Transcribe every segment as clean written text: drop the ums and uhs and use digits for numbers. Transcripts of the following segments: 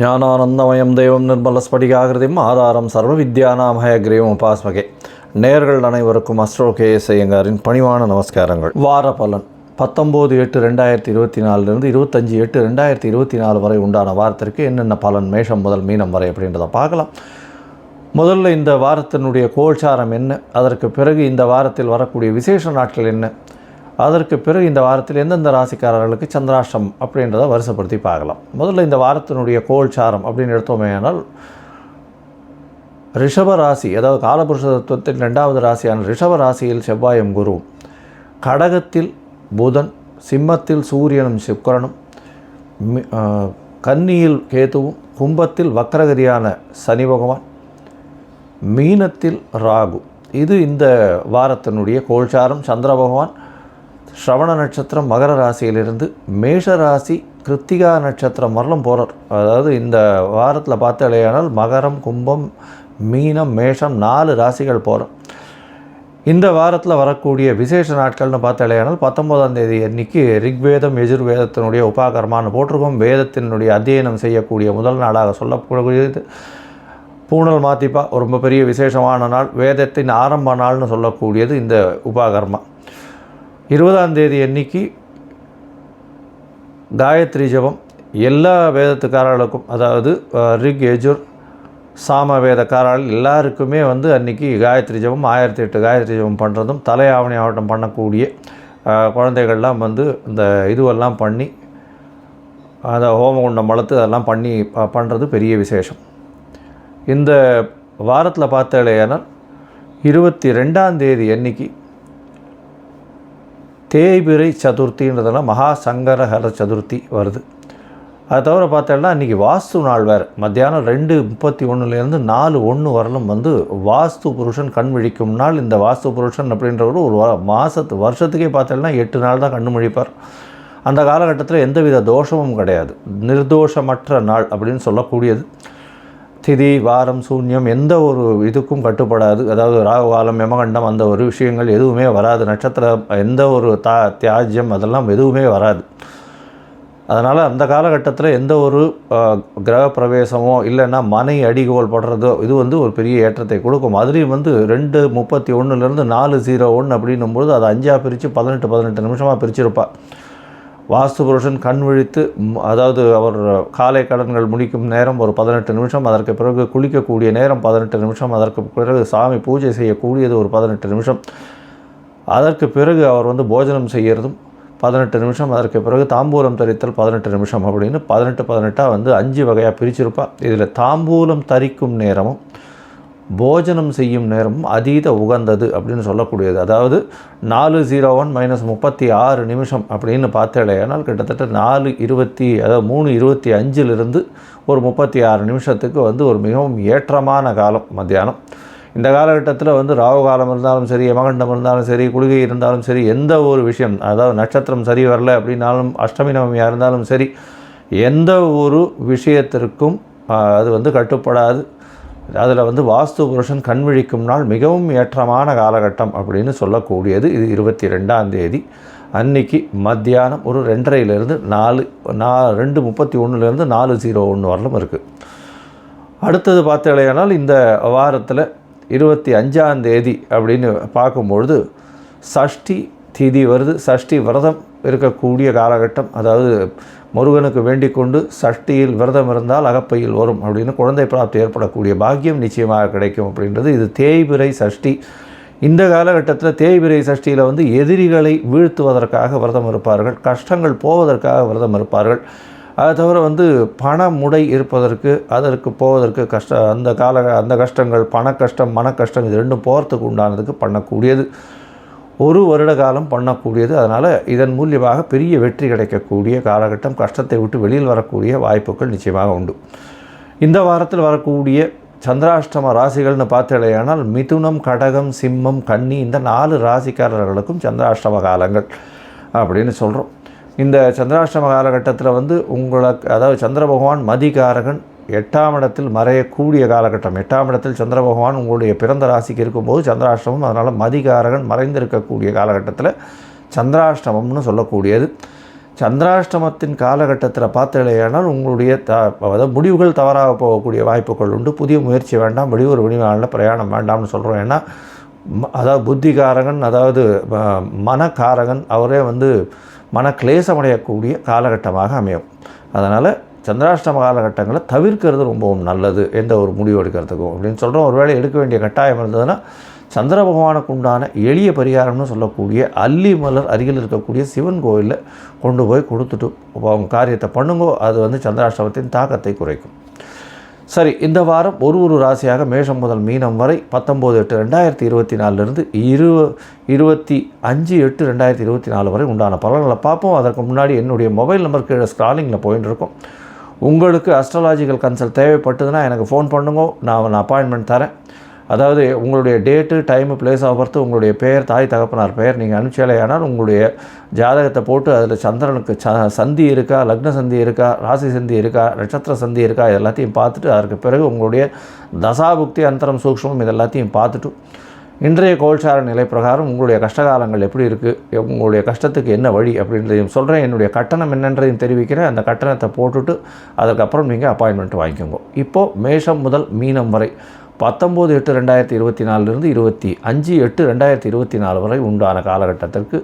ஞானானந்தமயம் தெய்வம் நிர்மலஸ்படிகாகிருதிம் ஆதாரம் சர்வ வித்யானாமயக்ரீவம் உபாஸ்மகே. நேயர்கள் அனைவருக்கும் அஸ்ட்ரோ கேஎஸ் ஐயங்காரின் பணிவான நமஸ்காரங்கள். வார பலன் 19/8/2024 25/8/2024 வரை உண்டான வாரத்திற்கு என்னென்ன பலன் மேஷம் முதல் மீனம் வரை அப்படின்றத பார்க்கலாம். முதல்ல இந்த வாரத்தினுடைய கோல்சாரம் என்ன, அதற்கு பிறகு இந்த வாரத்தில் வரக்கூடிய விசேஷ நாட்கள் என்ன, அதற்கு பிறகு இந்த வாரத்தில் எந்தெந்த ராசிக்காரர்களுக்கு சந்திராஷ்டம் அப்படின்றத வரிசைப்படுத்தி பார்க்கலாம். முதல்ல இந்த வாரத்தினுடைய கோல்சாரம் அப்படின்னு எடுத்தோமேனால் ரிஷப ராசி, அதாவது காலபுருஷ தத்துவத்தின் 2வது ராசியான ரிஷப ராசியில் செவ்வாயும் குருவும், கடகத்தில் புதன், சிம்மத்தில் சூரியனும் சுக்கிரனும், கன்னியில் கேதுவும், கும்பத்தில் வக்ரகதியான சனி பகவான், மீனத்தில் ராகு. இது இந்த வாரத்தினுடைய கோல்சாரம். சந்திர பகவான் ஸ்ரவண நட்சத்திரம் மகர ராசியிலிருந்து மேஷ ராசி கிருத்திகா நட்சத்திரம் வரலும் போகிறார். அதாவது இந்த வாரத்தில் பார்த்தாலேயானால் மகரம், கும்பம், மீனம், மேஷம் 4 ராசிகள் போகிறோம். இந்த வாரத்தில் வரக்கூடிய விசேஷ நாட்கள்னு பார்த்தாலேயானால் 19ஆம் தேதி அன்றைக்கி ரிக்வேதம் யஜுர்வேதத்தினுடைய உபாகர்மான்னு போட்டிருக்கோம். வேதத்தினுடைய அத்தியனம் செய்யக்கூடிய முதல் நாளாக சொல்லக்கூடியது பூணல் மாத்திப்பா, ரொம்ப பெரிய விசேஷமான நாள், வேதத்தின் ஆரம்ப நாள்னு சொல்லக்கூடியது இந்த உபாகர்மா. 20ஆம் தேதி அன்னைக்கு காயத்ரி ஜபம் எல்லா வேதத்துக்காரர்களுக்கும், அதாவது ரிக் யஜுர் சாம வேதக்காரர்கள் எல்லாருக்குமே அன்றைக்கி காயத்ரி ஜபம் 1008 காயத்ரி ஜபம் பண்ணுறதும், தலையாவணி ஆவட்டம் பண்ணக்கூடிய குழந்தைகள்லாம் இந்த இதுவெல்லாம் பண்ணி அந்த ஹோமகுண்டம் வளர்த்து அதெல்லாம் பண்ணி பண்ணுறது பெரிய விசேஷம். இந்த வாரத்தில் பார்த்தாலேயானால் 22ஆம் தேதி அன்னைக்கு தேய்பிரை சதுர்த்தின்றதெல்லாம் மகா சங்கரஹர சதுர்த்தி வருது. அதை தவிர பார்த்தோம்னா இன்றைக்கி வாஸ்து நாள் வேறு. மத்தியானம் 2:31 4:1 வரலும் வாஸ்து புருஷன் கண் விழிக்கும் நாள். இந்த வாஸ்து புருஷன் அப்படின்றவர் ஒரு வருஷத்துக்கே பார்த்தோம்னா 8 நாள் தான் கண்ணு முழிப்பார். அந்த காலகட்டத்தில் எந்தவித தோஷமும் கிடையாது, நிர்தோஷமற்ற நாள் அப்படின்னு சொல்லக்கூடியது. திதி வாரம் சூன்யம் எந்த ஒரு இதுக்கும் கட்டுப்படாது. அதாவது ராகுகாலம் யமகண்டம் அந்த ஒரு விஷயங்கள் எதுவுமே வராது. நட்சத்திரம் எந்த ஒரு தியாஜ்யம் அதெல்லாம் எதுவுமே வராது. அதனால் அந்த காலகட்டத்தில் எந்த ஒரு கிரக பிரவேசமோ இல்லைன்னா மனை அடிகோல் படுறதோ இது ஒரு பெரிய ஏற்றத்தை கொடுக்கும். அதுலேயும் 2:31 4:01 அப்படின்னும்போது அதை 5ஆக பிரித்து 18 நிமிஷமாக பிரிச்சிருப்பாள். வாஸ்து புருஷன் கண் விழித்து, அதாவது அவர் காலை கடன்கள் முடிக்கும் நேரம் ஒரு 18 நிமிஷம், அதற்கு பிறகு குளிக்கக்கூடிய நேரம் 18 நிமிஷம், அதற்கு பிறகு சாமி பூஜை செய்யக்கூடியது ஒரு 18 நிமிஷம், அதற்கு பிறகு அவர் போஜனம் செய்கிறதும் 18 நிமிஷம், அதற்கு பிறகு தாம்பூலம் தரித்தல் 18 நிமிஷம் அப்படின்னு 18 5 வகையாக பிரிச்சிருப்பாள். இதில் தாம்பூலம் தரிக்கும் நேரமும் போஜனம் செய்யும் நேரமும் அதீத உகந்தது அப்படின்னு சொல்லக்கூடியது. அதாவது 4:01 - 36 நிமிஷம் அப்படின்னு பார்த்தாலேயானால் கிட்டத்தட்ட 3:25 ஒரு 36 நிமிஷத்துக்கு ஒரு மிகவும் ஏற்றமான காலம் மத்தியானம். இந்த காலகட்டத்தில் ராகு காலம் இருந்தாலும் சரி, யமகண்டம் இருந்தாலும் சரி, குளிகை இருந்தாலும் சரி, எந்த ஒரு விஷயம், அதாவது நட்சத்திரம் சரி வரல அப்படின்னாலும், அஷ்டமி நவமியாக இருந்தாலும் சரி, எந்த ஒரு விஷயத்திற்கும் அது கட்டுப்படாது. அதில் வாஸ்து புருஷன் கண் விழிக்கும் நாள் மிகவும் ஏற்றமான காலகட்டம் அப்படின்னு சொல்லக்கூடியது. இது 22ஆம் தேதி அன்னைக்கு மத்தியானம் ஒரு 2:30 2:31 4:01 வரலும் இருக்குது. அடுத்தது பார்த்தாலேயானால் இந்த வாரத்தில் 25ஆம் தேதி அப்படின்னு பார்க்கும்பொழுது சஷ்டி திதி வருது. சஷ்டி விரதம் இருக்கக்கூடிய காலகட்டம். அதாவது முருகனுக்கு வேண்டிக் கொண்டு சஷ்டியில் விரதம் இருந்தால் அகப்பையில் வரும் அப்படின்னு குழந்தை பிராப்தி ஏற்படக்கூடிய பாக்கியம் நிச்சயமாக கிடைக்கும் அப்படின்றது. இது தேய்பிரை சஷ்டி. இந்த காலகட்டத்தில் தேய்பிரை சஷ்டியில் எதிரிகளை வீழ்த்துவதற்காக விரதம் இருப்பார்கள், கஷ்டங்கள் போவதற்காக விரதம் இருப்பார்கள். அதை தவிர பண முடை இருப்பதற்கு, அதற்கு போவதற்கு அந்த கஷ்டங்கள், பண கஷ்டம், மன கஷ்டம் இது ரெண்டும் போகிறதுக்கு உண்டானதுக்கு பண்ணக்கூடியது. ஒரு வருட காலம் பண்ணக்கூடியது. அதனால் இதன் மூலியமாக பெரிய வெற்றி கிடைக்கக்கூடிய காலகட்டம். கஷ்டத்தை விட்டு வெளியில் வரக்கூடிய வாய்ப்புகள் நிச்சயமாக உண்டு. இந்த வாரத்தில் வரக்கூடிய சந்திராஷ்டம ராசிகள்னு பார்த்தாலேயானால் மிதுனம், கடகம், சிம்மம், கன்னி இந்த 4 ராசிக்காரர்களுக்கும் சந்திராஷ்டம காலங்கள் அப்படின்னு சொல்கிறோம். இந்த சந்திராஷ்டம காலகட்டத்தில் உங்களுக்கு, அதாவது சந்திர பகவான் மதிகாரகன் 8ஆம் இடத்தில் மறையக்கூடிய காலகட்டம். 8ஆம் இடத்தில் சந்திர பகவான் உங்களுடைய பிறந்த ராசிக்கு இருக்கும்போது சந்திராஷ்டமம். அதனால் மதிகாரகன் மறைந்திருக்கக்கூடிய காலகட்டத்தில் சந்திராஷ்டமம்னு சொல்லக்கூடியது. சந்திராஷ்டமத்தின் காலகட்டத்தில் பார்த்தலையானால் உங்களுடைய அதாவது முடிவுகள் தவறாக போகக்கூடிய வாய்ப்புகள் உண்டு. புதிய முயற்சி வேண்டாம், வெளியூர் வெளிநாளில் பிரயாணம் வேண்டாம்னு சொல்கிறோம். ஏன்னா அதாவது புத்திகாரகன், அதாவது மனக்காரகன், அவரே மனக்லேசமடையக்கூடிய காலகட்டமாக அமையும். அதனால் சந்திராஷ்டம காலகட்டங்களை தவிர்க்கிறது ரொம்பவும் நல்லது எந்த ஒரு முடிவு எடுக்கிறதுக்கும் அப்படின்னு சொல்கிறோம். ஒருவேளை எடுக்க வேண்டிய கட்டாயம் இருந்ததுன்னா சந்திர பகவானுக்கு உண்டான எளிய பரிகாரம்னு சொல்லக்கூடிய அல்லி மலர் அருகில் இருக்கக்கூடிய சிவன் கோயிலில் கொண்டு போய் கொடுத்துட்டு அவங்க காரியத்தை பண்ணுங்கோ. அது சந்திராஷ்டமத்தின் தாக்கத்தை குறைக்கும். சரி, இந்த வாரம் ஒரு ராசியாக மேஷம் முதல் மீனம் வரை 19/8/2024 25/8/2024 வரை உண்டான பலன்களை பார்ப்போம். அதற்கு முன்னாடி என்னுடைய மொபைல் நம்பர் கீழே ஸ்க்ராலிங்கில் போயின்னு இருக்கும். உங்களுக்கு அஸ்ட்ராலாஜிக்கல் கன்சல்ட் தேவைப்பட்டதுன்னா எனக்கு ஃபோன் பண்ணுங்க, நான் அப்பாயின்மெண்ட் தரேன். அதாவது உங்களுடைய date, time, place of birth, உங்களுடைய பெயர், தாய் தகப்பனார் பெயர் நீங்கள் அனுப்பிச்சாலேயானால் உங்களுடைய ஜாதகத்தை போட்டு அதில் சந்திரனுக்கு சந்தி இருக்கா, லக்ன சந்தி இருக்கா, ராசி சந்தி இருக்கா, நட்சத்திர சந்தி இருக்கா, இதெல்லாத்தையும் பார்த்துட்டு அதற்கு பிறகு உங்களுடைய தசாபுக்தி, அந்தரம், சூக்ஷ்மம் இதெல்லாத்தையும் பார்த்துட்டு இன்றைய கோல்சார நிலை பிரகாரம் உங்களுடைய கஷ்டகாலங்கள் எப்படி இருக்குது, உங்களுடைய கஷ்டத்துக்கு என்ன வழி அப்படின்றதையும் சொல்கிறேன். என்னுடைய கட்டணம் என்னன்றதையும் தெரிவிக்கிறேன். அந்த கட்டணத்தை போட்டுட்டு அதுக்கப்புறம் நீங்கள் அப்பாயின்மெண்ட் வாங்கிக்கோங்க. இப்போது மேஷம் முதல் மீனம் வரை 19/8/2024 25/8/2024 வரை உண்டான காலகட்டத்திற்கு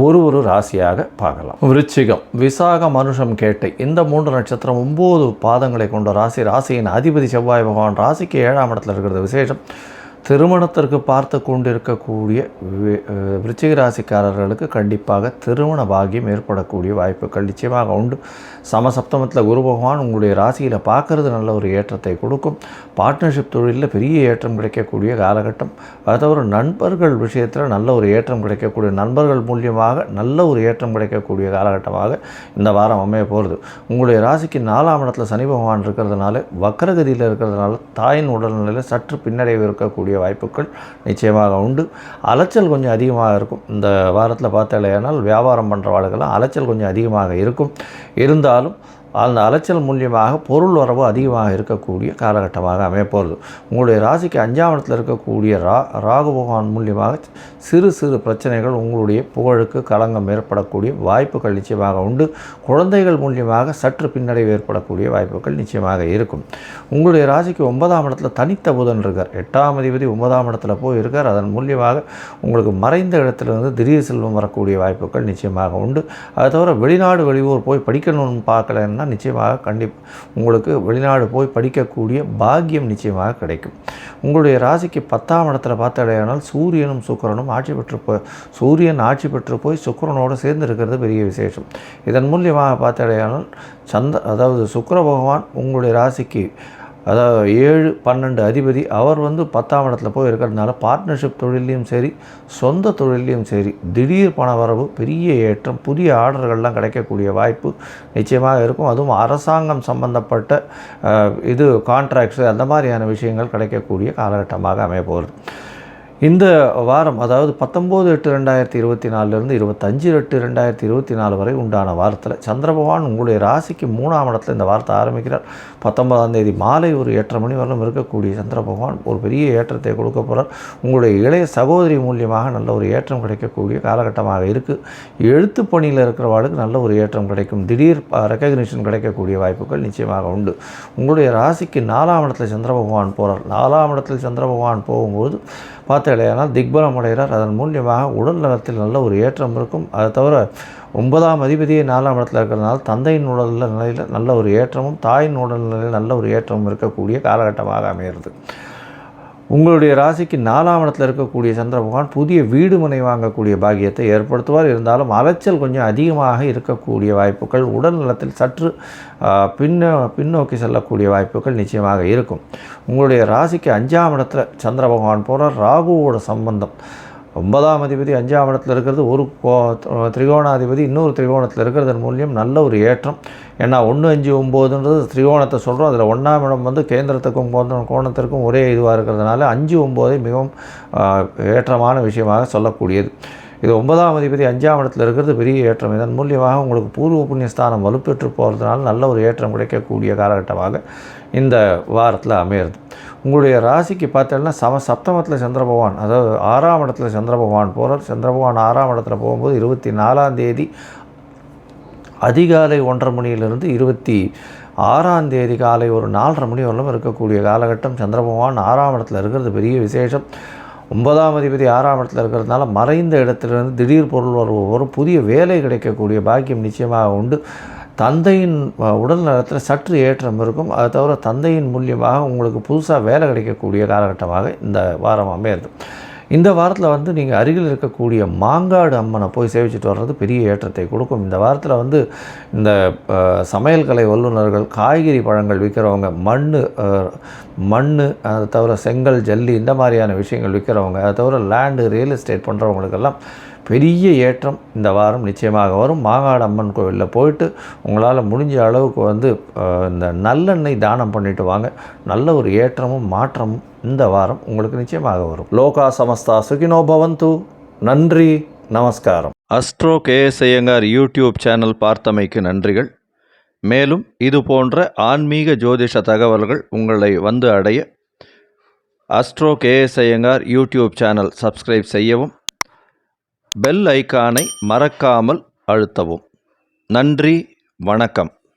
ஒரு ராசியாக பார்க்கலாம். விருச்சிகம், விசாகம், மனுஷம், கேட்டை இந்த 3 நட்சத்திரம் 9 பாதங்களை கொண்ட ராசி. ராசியின் அதிபதி செவ்வாய் பகவான் ராசிக்கு 7ஆம் இடத்துல இருக்கிறது விசேஷம். திருமணத்திற்கு பார்த்து கொண்டிருக்கக்கூடிய விருச்சிக ராசிக்காரர்களுக்கு கண்டிப்பாக திருமண பாக்கியம் ஏற்படக்கூடிய வாய்ப்புகள் நிச்சயமாக உண்டு. சமசப்தமத்தில் குரு பகவான் உங்களுடைய ராசியில் பார்க்கறது நல்ல ஒரு ஏற்றத்தை கொடுக்கும். பார்ட்னர்ஷிப் தொழிலில் பெரிய ஏற்றம் கிடைக்கக்கூடிய காலகட்டம். அது தவிர நண்பர்கள் விஷயத்தில் நல்ல ஒரு ஏற்றம் கிடைக்கக்கூடிய, நண்பர்கள் மூலியமாக நல்ல ஒரு ஏற்றம் கிடைக்கக்கூடிய காலகட்டமாக இந்த வாரம் அமைய போகிறது. உங்களுடைய ராசிக்கு 4ஆம் இடத்துல சனி பகவான் இருக்கிறதுனால, வக்கரகதியில் இருக்கிறதுனால தாயின் உடல்நிலையில் சற்று பின்னடைவு இருக்கக்கூடிய வாய்ப்புகள் நிச்சயமாக உண்டு. அலைச்சல் கொஞ்சம் அதிகமாக இருக்கும். இந்த வாரத்தில் பார்த்தாலேயானால் வியாபாரம் பண்ணுறவாளுக்கெல்லாம் அலைச்சல் கொஞ்சம் அதிகமாக இருக்கும். இருந்தாலும் அந்த அலைச்சல் மூலியமாக பொருள் வரவு அதிகமாக இருக்கக்கூடிய காலகட்டமாக அமையப்போகிறது. உங்களுடைய ராசிக்கு 5ஆம் இடத்தில் இருக்கக்கூடிய ராகு பகவான் மூலியமாக சிறு பிரச்சனைகள், உங்களுடைய புகழுக்கு களங்கம் ஏற்படக்கூடிய வாய்ப்புகள் நிச்சயமாக உண்டு. குழந்தைகள் மூலியமாக சற்று பின்னடைவு ஏற்படக்கூடிய வாய்ப்புகள் நிச்சயமாக இருக்கும். உங்களுடைய ராசிக்கு 9ஆம் இடத்துல தனித்த புதன் இருக்கார். 8ஆம் அதிபதி 9ஆம் இடத்துல போய் இருக்கார். அதன் மூலியமாக உங்களுக்கு மறைந்த இடத்துலேருந்து திடீர் செல்வம் வரக்கூடிய வாய்ப்புகள் நிச்சயமாக உண்டு. அது தவிர வெளிநாடு வெளியூர் போய் படிக்கணும்னு பார்க்கலன்னா நிச்சயமாக உங்களுக்கு வெளிநாடு போய் படிக்கக்கூடிய பாக்கியம் நிச்சயமாக கிடைக்கும். உங்களுடைய ராசிக்கு 10ஆம் இடத்துல பார்த்தாலேயானால் சூரியனும் சுக்கிரனும் சூரியன் ஆட்சி பெற்று போய் சுக்கிரனோடு சேர்ந்து இருக்கிறது பெரிய விசேஷம். இதன் மூலியமாக பார்த்தாலேயானால் அதாவது சுக்கிர பகவான் உங்களுடைய ராசிக்கு அதாவது 7-12 அதிபதி அவர் 10ஆம் இடத்துல போய் இருக்கிறதுனால பார்ட்னர்ஷிப் தொழிலையும் சரி, சொந்த தொழிலையும் சரி திடீர் பண வரவு, பெரிய ஏற்றம், புதிய ஆர்டர்கள்லாம் கிடைக்கக்கூடிய வாய்ப்பு நிச்சயமாக இருக்கும். அதுவும் அரசாங்கம் சம்பந்தப்பட்ட கான்ட்ராக்ட்ஸு அந்த மாதிரியான விஷயங்கள் கிடைக்கக்கூடிய காலகட்டமாக அமைய போகிறது. இந்த வாரம் அதாவது 19/8/2024 25/8/2024 வரை உண்டான வாரத்தில் சந்திர பகவான் உங்களுடைய ராசிக்கு 3ஆம் இடத்துல இந்த வாரத்தை ஆரம்பிக்கிறார். 19ஆம் தேதி மாலை ஒரு 8:30 மணி வரலும் இருக்கக்கூடிய சந்திர பகவான் ஒரு பெரிய ஏற்றத்தை கொடுக்க போகிறார். உங்களுடைய இளைய சகோதரி மூலியமாக நல்ல ஒரு ஏற்றம் கிடைக்கக்கூடிய காலகட்டமாக இருக்குது. எழுத்து பணியில் இருக்கிறவாளுக்கு நல்ல ஒரு ஏற்றம் கிடைக்கும். திடீர் ரெக்கக்னிஷன் கிடைக்கக்கூடிய வாய்ப்புகள் நிச்சயமாக உண்டு. உங்களுடைய ராசிக்கு 4ஆம் இடத்துல சந்திர பகவான் போகிறார். 4ஆம் இடத்தில் சந்திர பகவான் போகும்போது பார்த்தாலேயானால் திக்பலம் அடைகிறார். அதன் மூலியமாக உடல் நலத்தில் நல்ல ஒரு ஏற்றம் இருக்கும். அதை தவிர 9ஆம் அதிபதியே 4ஆம் இடத்துல இருக்கிறதுனால தந்தையின் உடல் நிலையில் நல்ல ஒரு ஏற்றமும், தாயின் உடல் நிலையில் நல்ல ஒரு ஏற்றமும் இருக்கக்கூடிய காலகட்டமாக அமைகிறது. உங்களுடைய ராசிக்கு 4ஆம் இடத்துல இருக்கக்கூடிய சந்திர பகவான் புதிய வீடு மனை வாங்கக்கூடிய பாக்கியத்தை ஏற்படுத்துவார். இருந்தாலும் அலைச்சல் கொஞ்சம் அதிகமாக இருக்கக்கூடிய வாய்ப்புகள், உடல் நலத்தில் சற்று பின்னோக்கி செல்லக்கூடிய வாய்ப்புகள் நிச்சயமாக இருக்கும். உங்களுடைய ராசிக்கு 5ஆம் இடத்துல சந்திர பகவான் போகிறார். ராகுவோட சம்பந்தம் 9ஆம் அதிபதி 5ஆம் இடத்துல இருக்கிறது, ஒரு திரிகோணாதிபதி இன்னொரு திரிகோணத்தில் இருக்கிறதன் மூலியம் நல்ல ஒரு ஏற்றம். ஏன்னா 1, 5, 9ன்றது திரிகோணத்தை சொல்கிறோம். அதில் 1ஆம் இடம் கேந்திரத்துக்கும் கோணத்திற்கும் ஒரே இதுவாக இருக்கிறதுனால 5, 9 மிகவும் ஏற்றமான விஷயமாக சொல்லக்கூடியது. இது 9ஆம் அதிபதி 5ஆம் இடத்துல இருக்கிறது பெரிய ஏற்றம். இதன் மூலியமாக உங்களுக்கு பூர்வ புண்ணியஸ்தானம் வலுப்பெற்று போகிறதுனால நல்ல ஒரு ஏற்றம் கிடைக்கக்கூடிய காலகட்டமாக இந்த வாரத்தில் அமையிறது. உங்களுடைய ராசிக்கு பார்த்தீங்கன்னா சப்தமத்தில் சந்திர பகவான், அதாவது 6ஆம் இடத்துல சந்திர பகவான் போகிறார். சந்திர பகவான் 6ஆம் இடத்துல போகும்போது 24ஆம் தேதி அதிகாலை 1:30 மணியிலிருந்து 26ஆம் தேதி காலை ஒரு 4:30 மணி வரலும் இருக்கக்கூடிய காலகட்டம். சந்திர பகவான் 6ஆம் இடத்துல இருக்கிறது பெரிய விசேஷம். 9ஆம் அதிபதி 6ஆம் இடத்துல இருக்கிறதுனால மறைந்த இடத்துலேருந்து திடீர் பொருள் ஒரு புதிய வேலை கிடைக்கக்கூடிய பாக்கியம் நிச்சயமாக உண்டு. தந்தையின் உடல் நலத்தில் சற்று ஏற்றம் இருக்கும். அதை தவிர தந்தையின் மூலியமாக உங்களுக்கு புதுசாக வேலை கிடைக்கக்கூடிய காலகட்டமாக இந்த வாரம் அமையிறது. இந்த வாரத்தில் நீங்கள் அருகில் இருக்கக்கூடிய மாங்காடு அம்மனை போய் சேவிச்சுட்டு வர்றது பெரிய ஏற்றத்தை கொடுக்கும். இந்த வாரத்தில் இந்த சமையல் கலை வல்லுநர்கள், காய்கறி பழங்கள் விற்கிறவங்க, மண் அதை தவிர செங்கல், ஜல்லி இந்த மாதிரியான விஷயங்கள் விற்கிறவங்க, அதை தவிர லேண்டு, ரியல் எஸ்டேட் பண்ணுறவங்களுக்கெல்லாம் பெரிய ஏற்றம் இந்த வாரம் நிச்சயமாக வரும். மாங்காடு அம்மன் கோவிலில் போயிட்டு உங்களால் முடிஞ்ச அளவுக்கு இந்த நல்லெண்ணெய் தானம் பண்ணிட்டு வாங்க. நல்ல ஒரு ஏற்றமும் மாற்றமும் இந்த வாரம் உங்களுக்கு நிச்சயமாக வரும். லோகா சமஸ்தா சுகினோ பவந்து. நன்றி, நமஸ்காரம். Astro KS Iyengar YouTube channel பார்த்தமைக்கு நன்றிகள். மேலும் இது போன்ற ஆன்மீக ஜோதிஷ தகவல்கள் உங்களை அடைய astro KS Iyengar YouTube channel subscribe செய்யவும், பெல் ஐக்கானை மறக்காமல் அழுத்தவும். நன்றி, வணக்கம்.